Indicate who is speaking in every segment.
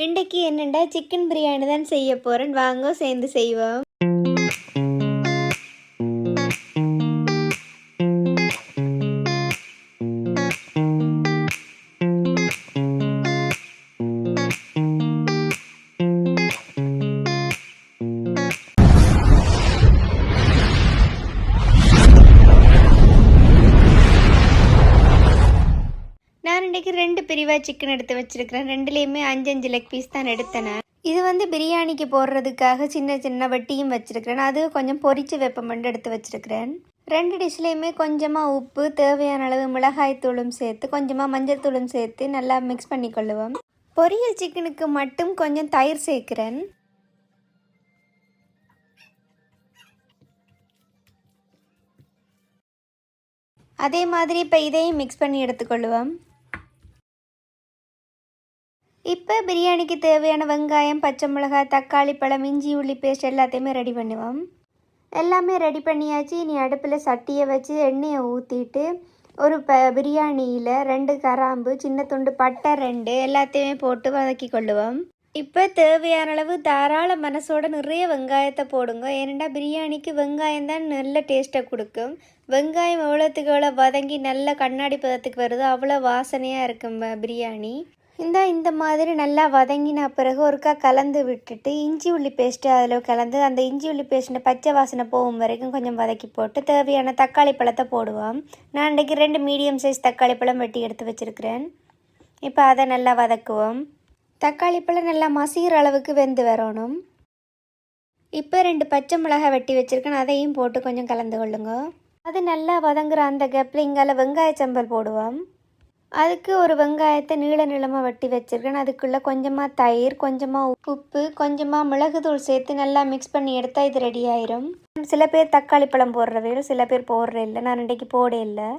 Speaker 1: இன்றைக்கு என்னென்னா சிக்கன் பிரியாணி தான் செய்ய போகிறேன். வாங்க சேர்ந்து செய்வோம். நான் இன்றைக்கி 2 பிரிவாக சிக்கன் எடுத்து வச்சுருக்கிறேன். 2லேயுமே 5 லெக் பீஸ் தான் எடுத்தேன். இது பிரியாணிக்கு போடுறதுக்காக சின்ன சின்ன வட்டியும் வச்சுருக்கிறேன். அது கொஞ்சம் பொரிச்சு வெப்பமண்டு எடுத்து வச்சுருக்கிறேன். 2 டிஷ்லேயுமே கொஞ்சமாக உப்பு, தேவையான அளவு மிளகாய் தூளும் சேர்த்து கொஞ்சமாக மஞ்சள் தூளும் சேர்த்து நல்லா மிக்ஸ் பண்ணி கொள்ளுவோம். பொரியல் சிக்கனுக்கு மட்டும் கொஞ்சம் தயிர் சேர்க்கிறேன். அதே மாதிரி இப்போ இதையும் மிக்ஸ் பண்ணி எடுத்துக்கொள்ளுவோம். இப்போ பிரியாணிக்கு தேவையான வெங்காயம், பச்சை மிளகாய், தக்காளி பழம், இஞ்சி உள்ளி பேஸ்ட் எல்லாத்தையுமே ரெடி பண்ணுவோம். எல்லாமே ரெடி பண்ணியாச்சு. இனி அடுப்பில் சட்டியை வச்சு எண்ணெயை ஊற்றிட்டு ஒரு பிரியாணியில் 2 கிராம்பு, சின்ன துண்டு பட்டை 2 எல்லாத்தையுமே போட்டு வதக்கி கொள்ளுவோம். இப்போ தேவையான அளவு தாராள மனசோட நிறைய வெங்காயத்தை போடுங்க. ஏன்னா பிரியாணிக்கு வெங்காயம் தான் நல்ல டேஸ்ட்டை கொடுக்கும். வெங்காயம் எவ்வளோத்துக்கு எவ்வளோ வதங்கி நல்ல கண்ணாடி பதத்துக்கு வருதோ அவ்வளோ வாசனையாக இருக்கும் பிரியாணி. இந்த மாதிரி நல்லா வதங்கின பிறகு ஒருக்கா கலந்து விட்டுட்டு இஞ்சி உள்ளி பேஸ்ட்டு அதில் கலந்து அந்த இஞ்சி உள்ளி பேஸ்ட்டு பச்சை வாசனை போகும் வரைக்கும் கொஞ்சம் வதக்கி போட்டு தேவையான தக்காளி பழத்தை போடுவோம். நான் இன்றைக்கி 2 மீடியம் சைஸ் தக்காளி பழம் வெட்டி எடுத்து வச்சுருக்கிறேன். இப்போ அதை நல்லா வதக்குவோம். தக்காளி பழம் நல்லா மசிகிற அளவுக்கு வெந்து வரணும். இப்போ 2 பச்சை மிளகாய் வெட்டி வச்சுருக்கேன். அதையும் போட்டு கொஞ்சம் கலந்து கொள்ளுங்க. அது நல்லா வதங்குற அந்த கேப்பில் இங்கால வெங்காய சம்பல் போடுவோம். அதுக்கு ஒரு வெங்காயத்தை நீளமாக வெட்டி வச்சுருக்கேன். அதுக்குள்ளே கொஞ்சமாக தயிர், கொஞ்சமாக உப்பு, கொஞ்சமாக மிளகுத்தூள் சேர்த்து நல்லா மிக்ஸ் பண்ணி எடுத்தால் இது ரெடி ஆயிரும். சில பேர் தக்காளி பழம் போடுறவையும் சில பேர் போடுற இல்லை. நான் இன்றைக்கி போட இல்லை.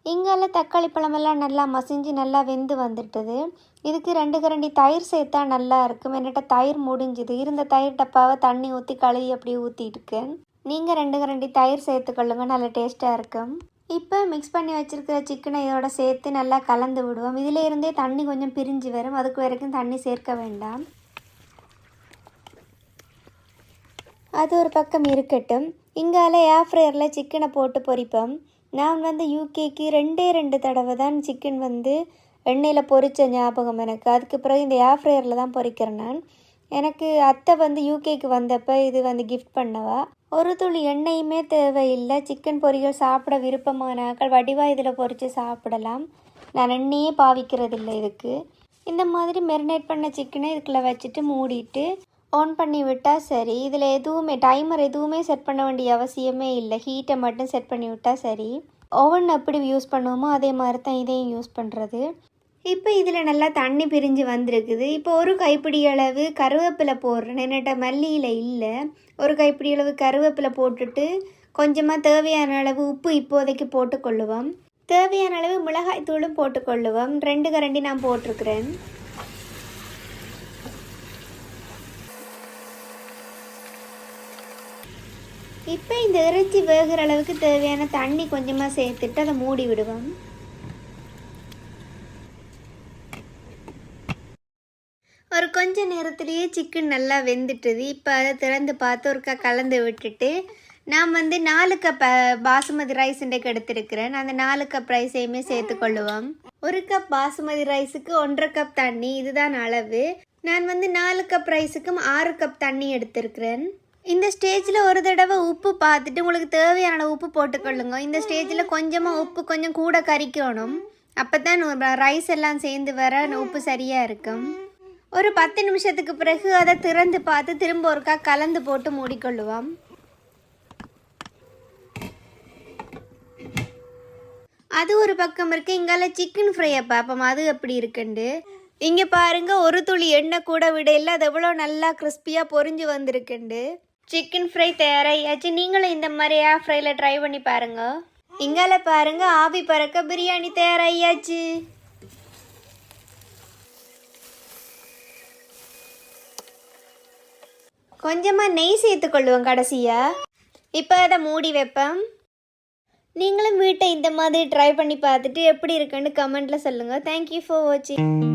Speaker 1: இங்கால தக்காளி பழமெல்லாம் நல்லா மசிஞ்சு நல்லா வெந்து வந்துட்டுது. இதுக்கு 2 கரண்டி தயிர் சேர்த்தா நல்லா இருக்கும். என்கிட்ட தயிர் முடிஞ்சுது. இருந்த தயிர் டப்பாவை தண்ணி ஊற்றி கழுவி அப்படியே ஊற்றிட்டுருக்கேன். நீங்கள் 2 கரண்டி தயிர் சேர்த்துக்கொள்ளுங்க, நல்லா டேஸ்ட்டாக இருக்கும். இப்போ மிக்ஸ் பண்ணி வச்சுருக்கிற சிக்கனை இதோட சேர்த்து நல்லா கலந்து விடுவோம். இதில் இருந்தே தண்ணி கொஞ்சம் பிரிஞ்சு வரும். அதுக்கு வரைக்கும் தண்ணி சேர்க்க வேண்டாம். அது ஒரு பக்கம் இருக்கட்டும். இங்கால ஏர் ஃப்ரையரில் சிக்கனை போட்டு பொரிப்போம். நான் யூகேக்கு 2 தடவை தான் சிக்கன் எண்ணெயில் பொரித்த ஞாபகம் எனக்கு. அதுக்கு பிறகு இந்த ஏர் ஃப்ரையரில் தான் பொரிக்கிறேன் நான். எனக்கு அத்தை யூகேக்கு வந்தப்போ இது கிஃப்ட் பண்ணவா. ஒரு துளி எண்ணெயுமே தேவையில்லை. சிக்கன் பொரியல் சாப்பிட விருப்பமான ஆக்கள் வடிவாக இதில் பொரித்து சாப்பிடலாம். நான் எண்ணெயே பாவிக்கிறதில்லை இதுக்கு. இந்த மாதிரி மெரினேட் பண்ண சிக்கனை இதுக்குள்ளே வச்சுட்டு மூடிட்டு ஆன் பண்ணி விட்டால் சரி. இதில் டைமர் எதுவுமே செட் பண்ண வேண்டிய அவசியமே இல்லை. ஹீட்டை மட்டும் செட் பண்ணி விட்டால் சரி. ஓவன் எப்படி யூஸ் பண்ணுவோமோ அதே மாதிரி தான் இதையும் யூஸ் பண்ணுறது. இப்போ இதில் நல்லா தண்ணி பிரிஞ்சு வந்திருக்குது. இப்போ ஒரு கைப்பிடி அளவு கருவேப்பிலை போடுறேன். என்னட்ட மல்லியில் இல்லை. ஒரு கைப்பிடி அளவு கருவேப்பிலை போட்டுட்டு கொஞ்சமாக தேவையான அளவு உப்பு இப்போதைக்கு போட்டுக்கொள்ளுவோம். தேவையான அளவு மிளகாய் தூளும் போட்டுக்கொள்ளுவோம். 2 கரண்டி நான் போட்டிருக்கிறேன். இப்போ இந்த இறைச்சி வேகிற அளவுக்கு தேவையான தண்ணி கொஞ்சமாக சேர்த்துட்டு அதை மூடி விடுவோம். ஒரு கொஞ்ச நேரத்துலேயே சிக்கன் நல்லா வெந்துட்டுது. இப்போ அதை திறந்து பார்த்து ஒருக்கா கலந்து விட்டுட்டு நான் 4 கப் பாசுமதி ரைஸ் இன்றைக்கு எடுத்துருக்கிறேன். அந்த 4 கப் ரைஸையுமே சேர்த்துக்கொள்ளுவோம். 1 கப் பாசுமதி ரைஸுக்கு 1.5 கப் தண்ணி, இதுதான் அளவு. நான் 4 கப் ரைஸுக்கும் 6 கப் தண்ணி எடுத்திருக்கிறேன். இந்த ஸ்டேஜில் ஒரு தடவை உப்பு பார்த்துட்டு உங்களுக்கு தேவையான உப்பு போட்டுக்கொள்ளுங்க. இந்த ஸ்டேஜில் கொஞ்சமாக உப்பு கொஞ்சம் கூட கறிக்கணும். அப்போ தான் ரைஸ் எல்லாம் சேர்ந்து வர உப்பு சரியாக இருக்கும். ஒரு 10 நிமிஷத்துக்கு பிறகு அதை திறந்து பார்த்து திரும்ப ஒருக்கா கலந்து போட்டு மூடிக்கொள்ளுவோம். அது ஒரு பக்கம் இருக்கு. இங்கால சிக்கன் ஃப்ரையை பார்ப்போம் அது எப்படி இருக்குண்டு. இங்கே பாருங்க, ஒரு துளி எண்ணெய் கூட விடையில அது எவ்வளோ நல்லா கிறிஸ்பியாக பொரிஞ்சு வந்திருக்குண்டு. Chicken fry தயாராகியாச்சு. நீங்களும் இந்த மாதிரி ஏர் ஃப்ரையில் ட்ரை பண்ணி பாருங்க. இங்கால பாருங்க, ஆவி பறக்க பிரியாணி தயாராகியாச்சு. கொஞ்சமாக நெய் சேர்த்துக்கொள்ளுவோம் கடைசியாக. இப்போ அதை மூடி வைப்பேன். நீங்களும் வீட்டை இந்த மாதிரி ட்ரை பண்ணி பார்த்துட்டு எப்படி இருக்குன்னு கமெண்ட்டில் சொல்லுங்கள். தேங்க்யூ ஃபார் வாட்சிங்.